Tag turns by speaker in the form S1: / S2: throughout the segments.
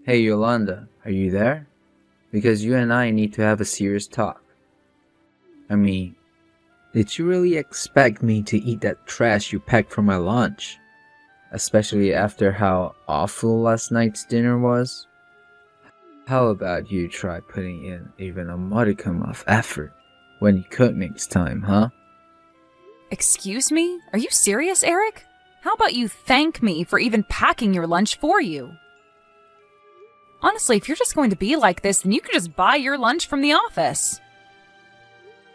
S1: Hey Yolanda, are you there? Because you and I need to have a serious talk. I mean, did you really expect me to eat that trash you packed for my lunch? Especially after how awful last night's dinner was? How about you try putting in even a modicum of effort when you cook next time, huh?
S2: Excuse me? Are you serious, Eric? How about you thank me for even packing your lunch for you? Honestly, if you're just going to be like this, then you can just buy your lunch from the office.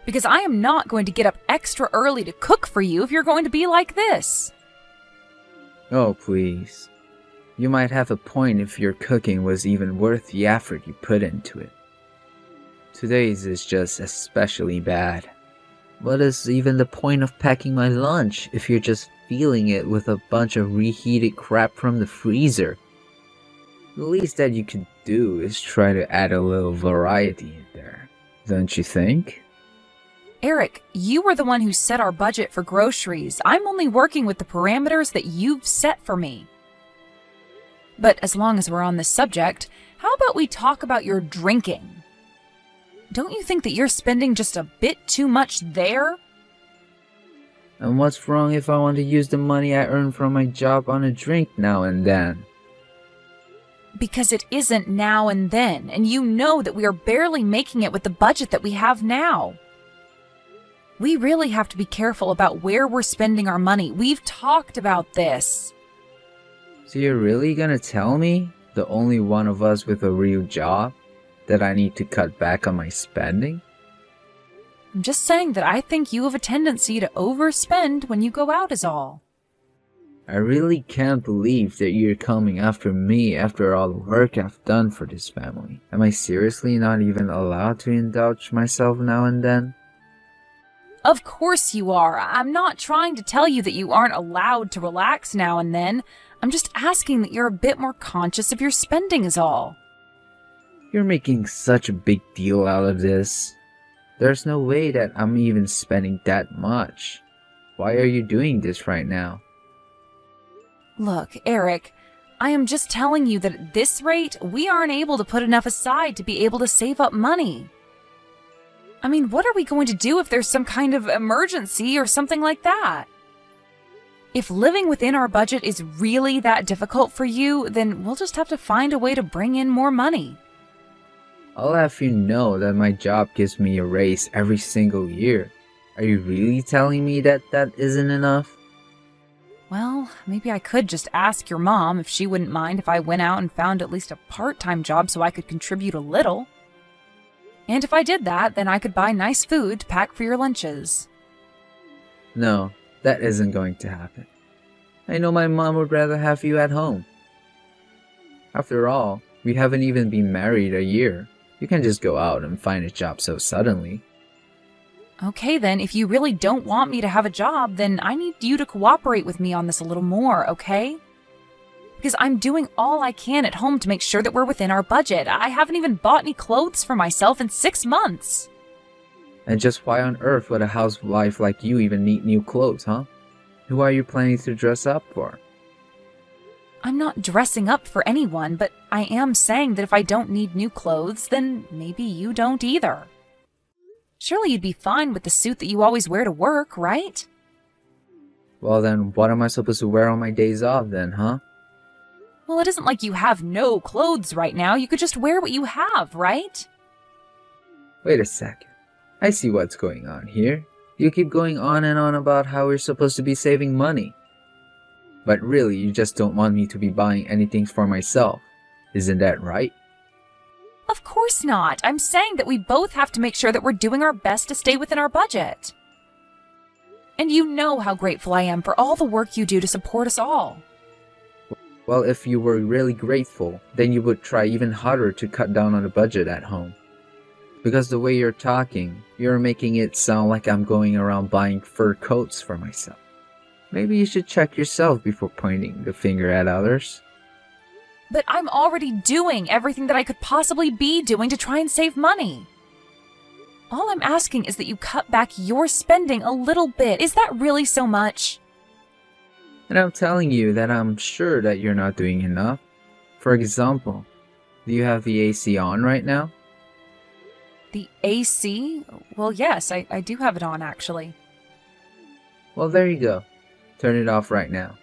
S2: Because I am not going to get up extra early to cook for you if you're going to be like this.
S1: Oh, please. You might have a point if your cooking was even worth the effort you put into it. Today's is just especially bad. What is even the point of packing my lunch if you're just filling it with a bunch of reheated crap from the freezer? The least that you could do is try to add a little variety in there, don't you think?
S2: Eric, you were the one who set our budget for groceries. I'm only working with the parameters that you've set for me. But as long as we're on this subject, how about we talk about your drinking? Don't you think that you're spending just a bit too much there?
S1: And what's wrong if I want to use the money I earn from my job on a drink now and then?
S2: Because it isn't now and then, and you know that we are barely making it with the budget that we have now. We really have to be careful about where we're spending our money. We've talked about this.
S1: So you're really gonna tell me, the only one of us with a real job, that I need to cut back on my spending?
S2: I'm just saying that I think you have a tendency to overspend when you go out is all.
S1: I really can't believe that you're coming after me after all the work I've done for this family. Am I seriously not even allowed to indulge myself now and then?
S2: Of course you are. I'm not trying to tell you that you aren't allowed to relax now and then. I'm just asking that you're a bit more conscious of your spending is all.
S1: You're making such a big deal out of this. There's no way that I'm even spending that much. Why are you doing this right now?
S2: Look, Eric, I am just telling you that at this rate, we aren't able to put enough aside to be able to save up money. I mean, what are we going to do if there's some kind of emergency or something like that? If living within our budget is really that difficult for you, then we'll just have to find a way to bring in more money.
S1: I'll have you know that my job gives me a raise every single year. Are you really telling me that that isn't enough?
S2: Well, maybe I could just ask your mom if she wouldn't mind if I went out and found at least a part-time job so I could contribute a little. And if I did that, then I could buy nice food to pack for your lunches.
S1: No, that isn't going to happen. I know my mom would rather have you at home. After all, we haven't even been married a year. You can't just go out and find a job so suddenly.
S2: Okay then, if you really don't want me to have a job, then I need you to cooperate with me on this a little more, okay? Because I'm doing all I can at home to make sure that we're within our budget. I haven't even bought any clothes for myself in 6 months.
S1: And just why on earth would a housewife like you even need new clothes, huh? Who are you planning to dress up for?
S2: I'm not dressing up for anyone, but I am saying that if I don't need new clothes, then maybe you don't either. Surely you'd be fine with the suit that you always wear to work, right?
S1: Well then, what am I supposed to wear on my days off then, huh?
S2: Well, it isn't like you have no clothes right now. You could just wear what you have, right?
S1: Wait a second. I see what's going on here. You keep going on and on about how we're supposed to be saving money. But really, you just don't want me to be buying anything for myself. Isn't that right?
S2: Of course not. I'm saying that we both have to make sure that we're doing our best to stay within our budget. And you know how grateful I am for all the work you do to support us all.
S1: Well, if you were really grateful, then you would try even harder to cut down on the budget at home. Because the way you're talking, you're making it sound like I'm going around buying fur coats for myself. Maybe you should check yourself before pointing the finger at others.
S2: But I'm already doing everything that I could possibly be doing to try and save money. All I'm asking is that you cut back your spending a little bit. Is that really so much?
S1: And I'm telling you that I'm sure that you're not doing enough. For example, Do you have the AC on right now?
S2: The AC? Well, yes, I do have it on, actually.
S1: Well, there you go. Turn it off right now.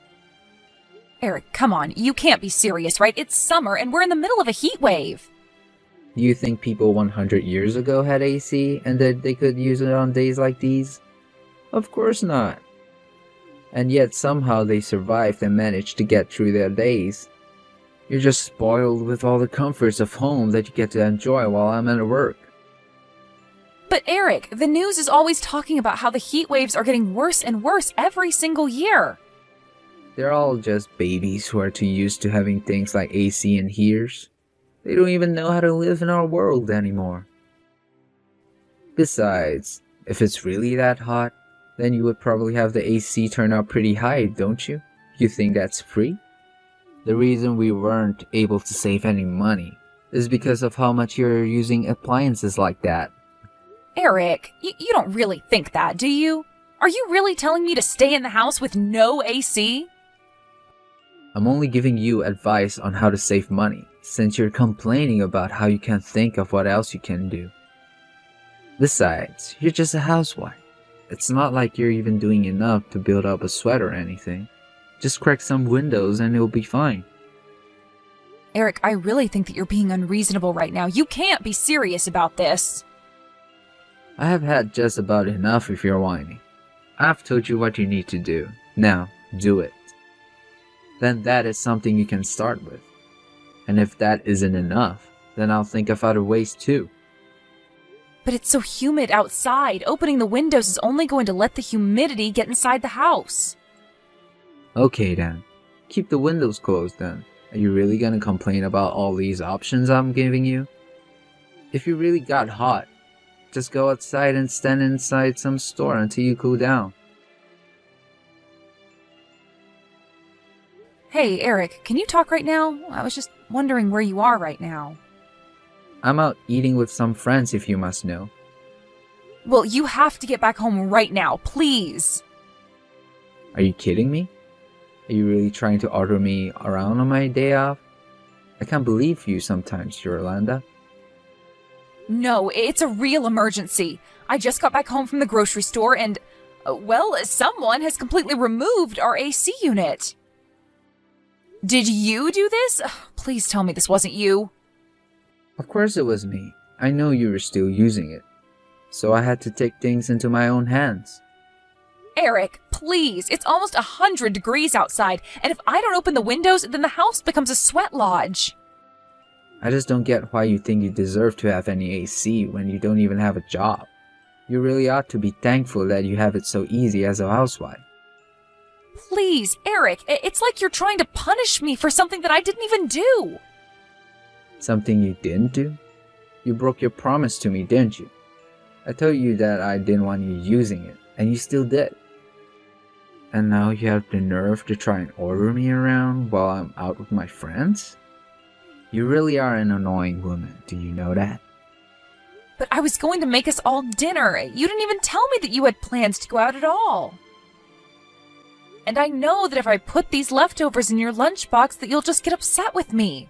S2: Eric, come on. You can't be serious, right? It's summer and we're in the middle of a heat wave.
S1: Do you think people 100 years ago had AC and that they could use it on days like these? Of course not. And yet somehow they survived and managed to get through their days. You're just spoiled with all the comforts of home that you get to enjoy while I'm at work.
S2: But Eric, the news is always talking about how the heat waves are getting worse and worse every single year.
S1: They're all just babies who are too used to having things like AC and heaters. They don't even know how to live in our world anymore. Besides, if it's really that hot, then you would probably have the AC turn up pretty high, don't you? You think that's free? The reason we weren't able to save any money is because of how much you're using appliances like that.
S2: Eric, you don't really think that, do you? Are you really telling me to stay in the house with no AC?
S1: I'm only giving you advice on how to save money, since you're complaining about how you can't think of what else you can do. Besides, you're just a housewife. It's not like you're even doing enough to build up a sweat or anything. Just crack some windows and it'll be fine.
S2: Eric, I really think that you're being unreasonable right now. You can't be serious about this.
S1: I have had just about enough if you're whining. I've told you what you need to do. Now, do it. Then that is something you can start with. And if that isn't enough, then I'll think of other ways too.
S2: But it's so humid outside. Opening the windows is only going to let the humidity get inside the house.
S1: Okay then. Keep the windows closed then. Are you really gonna complain about all these options I'm giving you? If you really got hot, just go outside and stand inside some store until you cool down.
S2: Hey, Eric, can you talk right now? I was just wondering where you are right now.
S1: I'm out eating with some friends if you must know.
S2: Well, you have to get back home right now, please.
S1: Are you kidding me? Are you really trying to order me around on my day off? I can't believe you sometimes, Yolanda.
S2: No, it's a real emergency. I just got back home from the grocery store and, well, someone has completely removed our AC unit. Did you do this? Please tell me this wasn't you.
S1: Of course it was me. I know you were still using it. So I had to take things into my own hands.
S2: Eric, please. It's almost 100 degrees outside, and if I don't open the windows, then the house becomes a sweat lodge.
S1: I just don't get why you think you deserve to have any AC when you don't even have a job. You really ought to be thankful that you have it so easy as a housewife.
S2: Please, Eric, it's like you're trying to punish me for something that I didn't even do.
S1: Something you didn't do? You broke your promise to me, didn't you? I told you that I didn't want you using it, and you still did. And now you have the nerve to try and order me around while I'm out with my friends? You really are an annoying woman, do you know that?
S2: But I was going to make us all dinner. You didn't even tell me that you had plans to go out at all. And I know that if I put these leftovers in your lunchbox that you'll just get upset with me.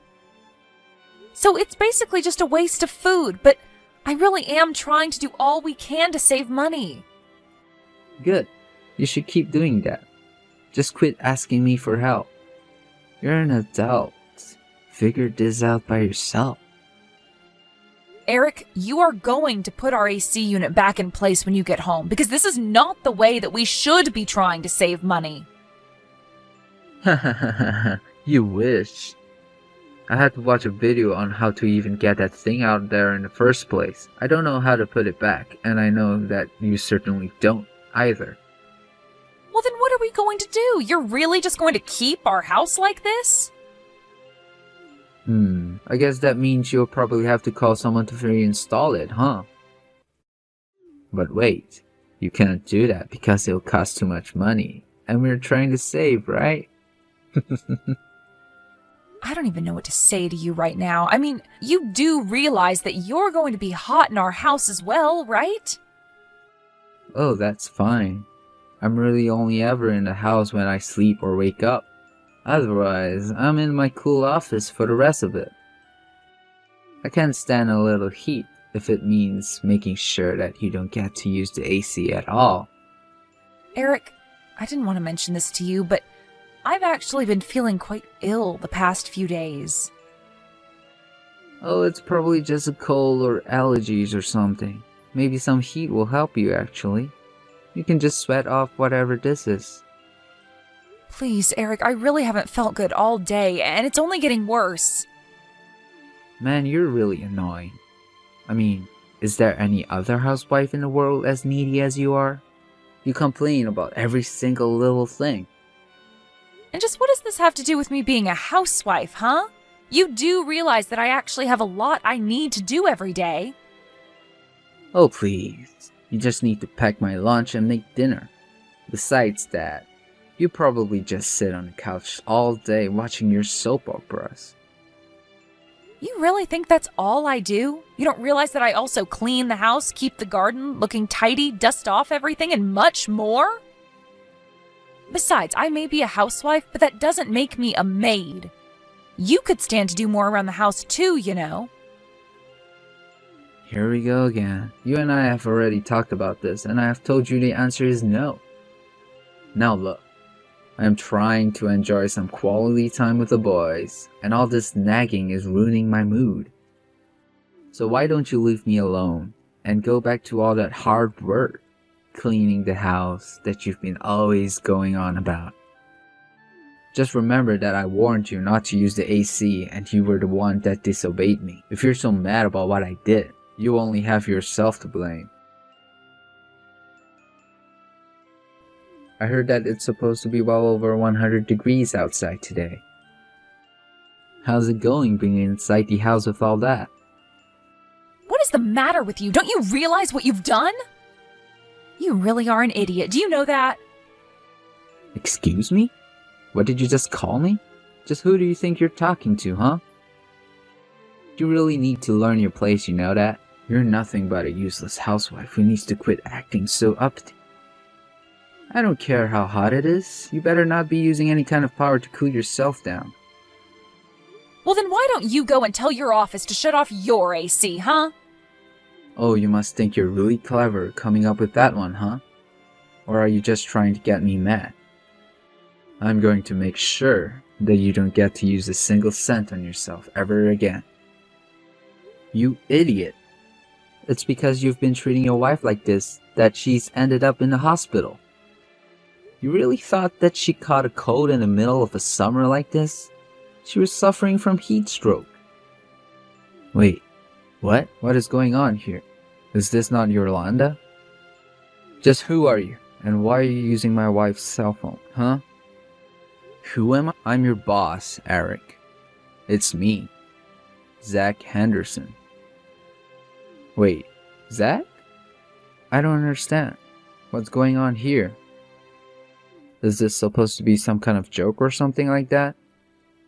S2: So it's basically just a waste of food, but I really am trying to do all we can to save money.
S1: Good. You should keep doing that. Just quit asking me for help. You're an adult. Figure this out by yourself.
S2: Eric, you are going to put our AC unit back in place when you get home, because this is not the way that we should be trying to save money.
S1: You wish. I had to watch a video on how to even get that thing out there in the first place. I don't know how to put it back, and I know that you certainly don't either.
S2: Well, then what are we going to do? You're really just going to keep our house like this?
S1: I guess that means you'll probably have to call someone to reinstall it, huh? But wait, you can't do that because it'll cost too much money. And we're trying to save, right?
S2: I don't even know what to say to you right now. I mean, you do realize that you're going to be hot in our house as well, right?
S1: Oh, that's fine. I'm really only ever in the house when I sleep or wake up. Otherwise, I'm in my cool office for the rest of it. I can't stand a little heat if it means making sure that you don't get to use the AC at all.
S2: Eric, I didn't want to mention this to you, but I've actually been feeling quite ill the past few days.
S1: Oh, it's probably just a cold or allergies or something. Maybe some heat will help you actually. You can just sweat off whatever this is.
S2: Please, Eric, I really haven't felt good all day, and it's only getting worse.
S1: Man, you're really annoying. I mean, is there any other housewife in the world as needy as you are? You complain about every single little thing.
S2: And just what does this have to do with me being a housewife, huh? You do realize that I actually have a lot I need to do every day.
S1: Oh please, you just need to pack my lunch and make dinner. Besides that, you probably just sit on the couch all day watching your soap operas.
S2: You really think that's all I do? You don't realize that I also clean the house, keep the garden looking tidy, dust off everything, and much more? Besides, I may be a housewife, but that doesn't make me a maid. You could stand to do more around the house too, you know.
S1: Here we go again. You and I have already talked about this, and I have told you the answer is no. Now look, I am trying to enjoy some quality time with the boys, and all this nagging is ruining my mood. So why don't you leave me alone, and go back to all that hard work, cleaning the house that you've been always going on about. Just remember that I warned you not to use the AC and you were the one that disobeyed me. If you're so mad about what I did, you only have yourself to blame. I heard that it's supposed to be well over 100 degrees outside today. How's it going being inside the house with all that?
S2: What is the matter with you? Don't you realize what you've done? You really are an idiot. Do you know that?
S1: Excuse me? What did you just call me? Just who do you think you're talking to, huh? You really need to learn your place, you know that? You're nothing but a useless housewife who needs to quit acting so uppity. I don't care how hot it is. You better not be using any kind of power to cool yourself down.
S2: Well, then why don't you go and tell your office to shut off your AC, huh?
S1: Oh, you must think you're really clever coming up with that one, huh? Or are you just trying to get me mad? I'm going to make sure that you don't get to use a single cent on yourself ever again. You idiot! It's because you've been treating your wife like this that she's ended up in the hospital. You really thought that she caught a cold in the middle of a summer like this? She was suffering from heat stroke. Wait, what? What is going on here? Is this not Yolanda? Just who are you? And why are you using my wife's cell phone, huh? Who am I? I'm your boss, Eric. It's me, Zach Henderson. Wait, Zach? I don't understand. What's going on here? Is this supposed to be some kind of joke or something like that?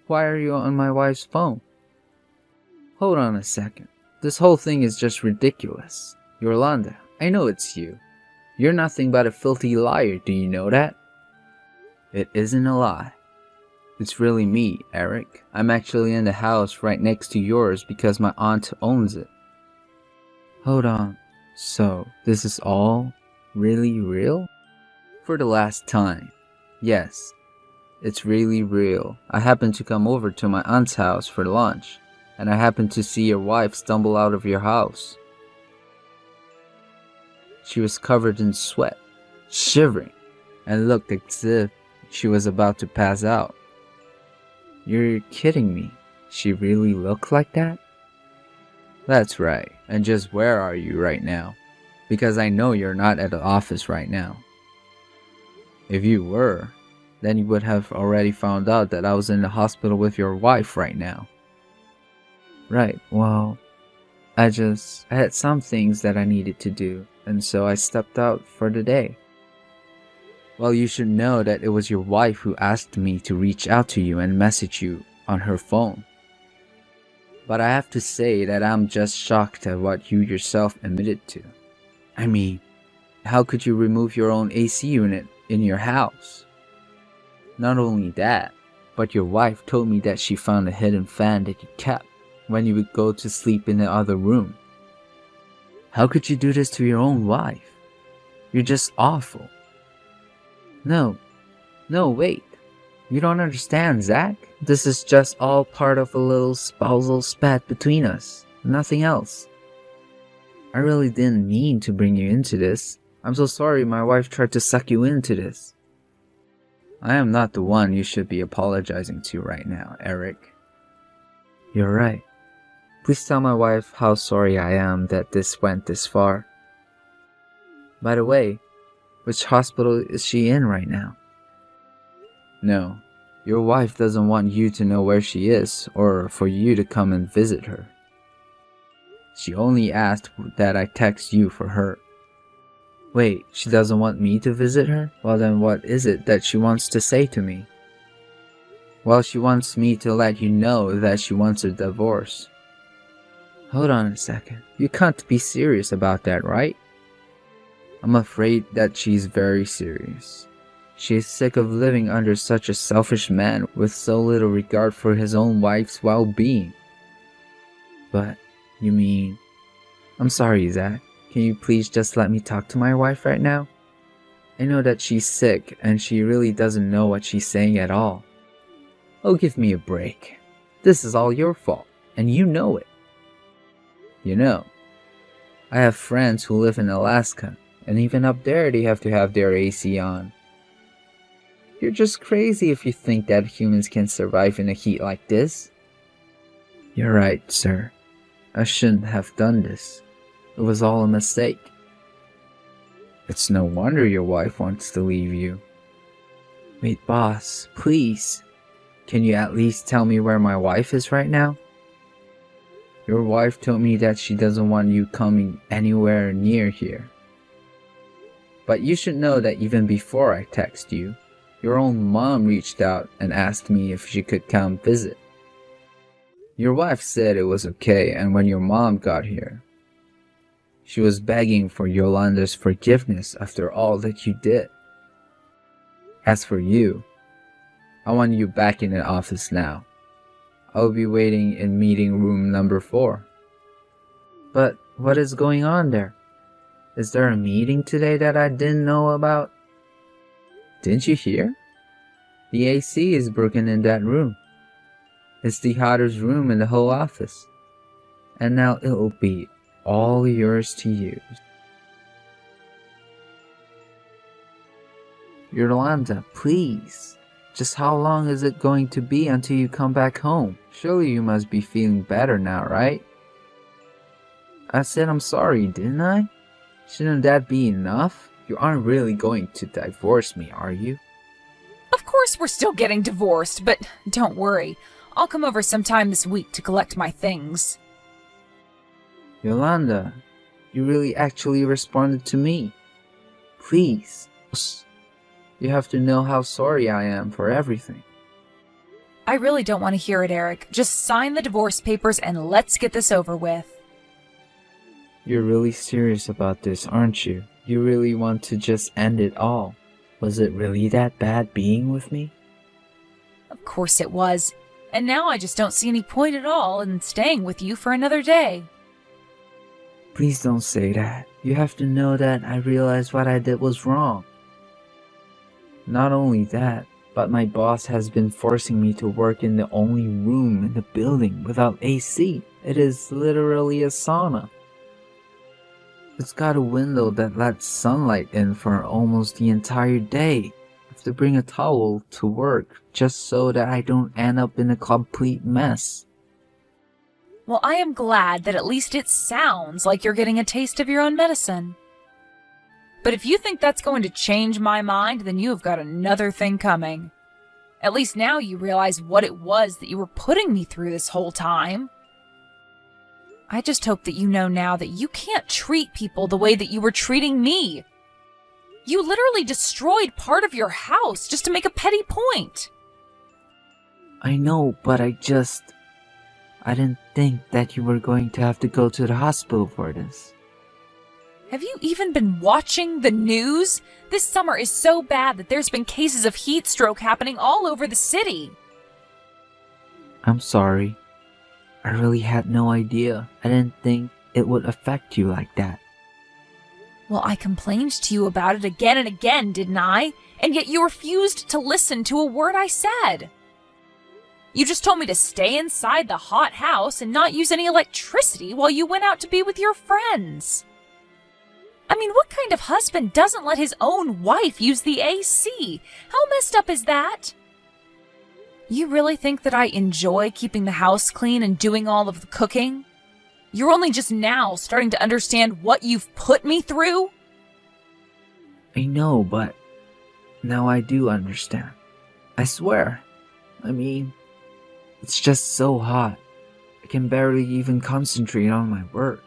S1: Why are you on my wife's phone? Hold on a second. This whole thing is just ridiculous. Yolanda, I know it's you. You're nothing but a filthy liar, do you know that? It isn't a lie. It's really me, Eric. I'm actually in the house right next to yours because my aunt owns it. Hold on. So, this is all really real? For the last time. Yes, it's really real. I happened to come over to my aunt's house for lunch, and I happened to see your wife stumble out of your house. She was covered in sweat, shivering, and looked as if she was about to pass out. You're kidding me. She really looked like that? That's right. And just where are you right now? Because I know you're not at the office right now. If you were, then you would have already found out that I was in the hospital with your wife right now. Right, well, I had some things that I needed to do, and so I stepped out for the day. Well, you should know that it was your wife who asked me to reach out to you and message you on her phone. But I have to say that I'm just shocked at what you yourself admitted to. I mean, how could you remove your own AC unit in your house? Not only that, but your wife told me that she found a hidden fan that you kept, when you would go to sleep in the other room. How could you do this to your own wife? You're just awful. No, wait. You don't understand, Zach. This is just all part of a little spousal spat between us. Nothing else. I really didn't mean to bring you into this. I'm so sorry my wife tried to suck you into this. I am not the one you should be apologizing to right now, Eric. You're right. Please tell my wife how sorry I am that this went this far. By the way, which hospital is she in right now? No, your wife doesn't want you to know where she is or for you to come and visit her. She only asked that I text you for her. Wait, she doesn't want me to visit her? Well then what is it that she wants to say to me? Well, she wants me to let you know that she wants a divorce. Hold on a second. You can't be serious about that, right? I'm afraid that she's very serious. She is sick of living under such a selfish man with so little regard for his own wife's well-being. But, you mean... I'm sorry, Zach. Can you please just let me talk to my wife right now? I know that she's sick and she really doesn't know what she's saying at all. Oh, give me a break. This is all your fault, and you know it. You know, I have friends who live in Alaska, and even up there they have to have their AC on. You're just crazy if you think that humans can survive in a heat like this. You're right, sir. I shouldn't have done this. It was all a mistake. It's no wonder your wife wants to leave you. Wait, boss, please. Can you at least tell me where my wife is right now? Your wife told me that she doesn't want you coming anywhere near here. But you should know that even before I text you, your own mom reached out and asked me if she could come visit. Your wife said it was okay, and when your mom got here, she was begging for Yolanda's forgiveness after all that you did. As for you, I want you back in the office now. I'll be waiting in meeting room number 4. But what is going on there? Is there a meeting today that I didn't know about? Didn't you hear? The AC is broken in that room. It's the hottest room in the whole office. And now it'll be all yours to use. Yolanda, please. Just how long is it going to be until you come back home? Surely you must be feeling better now, right? I said I'm sorry, didn't I? Shouldn't that be enough? You aren't really going to divorce me, are you?
S2: Of course we're still getting divorced, but don't worry. I'll come over sometime this week to collect my things.
S1: Yolanda, you really actually responded to me. Please. You have to know how sorry I am for everything.
S2: I really don't want to hear it, Eric. Just sign the divorce papers and let's get this over with.
S1: You're really serious about this, aren't you? You really want to just end it all. Was it really that bad being with me?
S2: Of course it was. And now I just don't see any point at all in staying with you for another day.
S1: Please don't say that. You have to know that I realized what I did was wrong. Not only that, but my boss has been forcing me to work in the only room in the building without AC. It is literally a sauna. It's got a window that lets sunlight in for almost the entire day. I have to bring a towel to work just so that I don't end up in a complete mess.
S2: Well, I am glad that at least it sounds like you're getting a taste of your own medicine. But if you think that's going to change my mind, then you have got another thing coming. At least now you realize what it was that you were putting me through this whole time. I just hope that you know now that you can't treat people the way that you were treating me. You literally destroyed part of your house just to make a petty point.
S1: I know, but I didn't think that you were going to have to go to the hospital for this.
S2: Have you even been watching the news? This summer is so bad that there's been cases of heat stroke happening all over the city.
S1: I'm sorry. I really had no idea. I didn't think it would affect you like that.
S2: Well, I complained to you about it again and again, didn't I? And yet you refused to listen to a word I said. You just told me to stay inside the hot house and not use any electricity while you went out to be with your friends. I mean, what kind of husband doesn't let his own wife use the AC? How messed up is that? You really think that I enjoy keeping the house clean and doing all of the cooking? You're only just now starting to understand what you've put me through?
S1: I know, but now I do understand. I swear. I mean, it's just so hot. I can barely even concentrate on my work.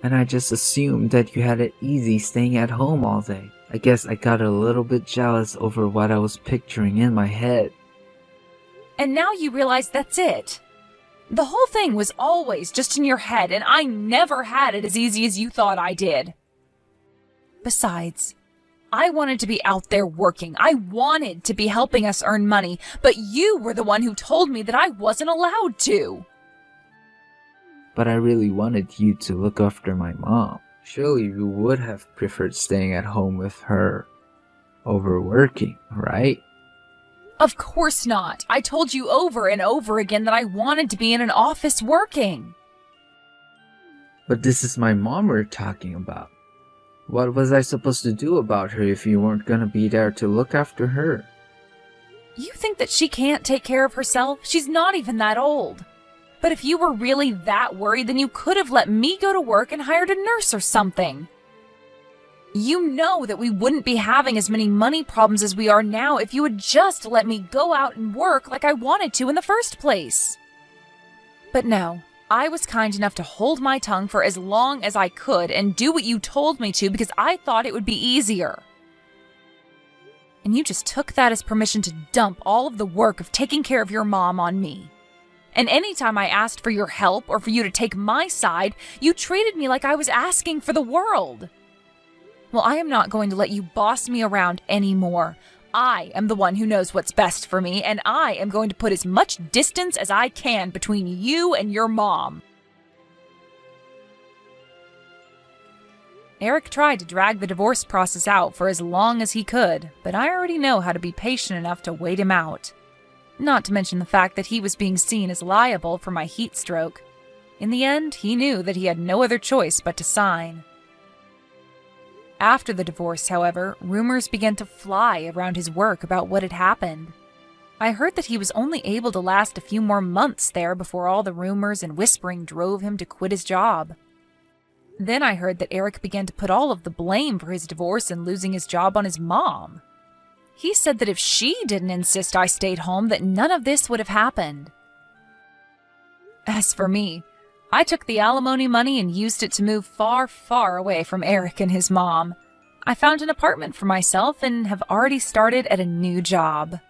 S1: And I just assumed that you had it easy staying at home all day. I guess I got a little bit jealous over what I was picturing in my head.
S2: And now you realize that's it. The whole thing was always just in your head, and I never had it as easy as you thought I did. Besides, I wanted to be out there working. I wanted to be helping us earn money, but you were the one who told me that I wasn't allowed to.
S1: But I really wanted you to look after my mom. Surely you would have preferred staying at home with her over working, right?
S2: Of course not. I told you over and over again that I wanted to be in an office working.
S1: But this is my mom we're talking about. What was I supposed to do about her if you weren't gonna be there to look after her?
S2: You think that she can't take care of herself? She's not even that old. But if you were really that worried, then you could have let me go to work and hired a nurse or something. You know that we wouldn't be having as many money problems as we are now if you had just let me go out and work like I wanted to in the first place. But no, I was kind enough to hold my tongue for as long as I could and do what you told me to because I thought it would be easier. And you just took that as permission to dump all of the work of taking care of your mom on me. And anytime I asked for your help or for you to take my side, you treated me like I was asking for the world. Well, I am not going to let you boss me around anymore. I am the one who knows what's best for me, and I am going to put as much distance as I can between you and your mom. Eric tried to drag the divorce process out for as long as he could, but I already know how to be patient enough to wait him out. Not to mention the fact that he was being seen as liable for my heat stroke. In the end, he knew that he had no other choice but to sign. After the divorce, however, rumors began to fly around his work about what had happened. I heard that he was only able to last a few more months there before all the rumors and whispering drove him to quit his job. Then I heard that Eric began to put all of the blame for his divorce and losing his job on his mom. He said that if she didn't insist I stayed home, that none of this would have happened. As for me, I took the alimony money and used it to move far, far away from Eric and his mom. I found an apartment for myself and have already started at a new job.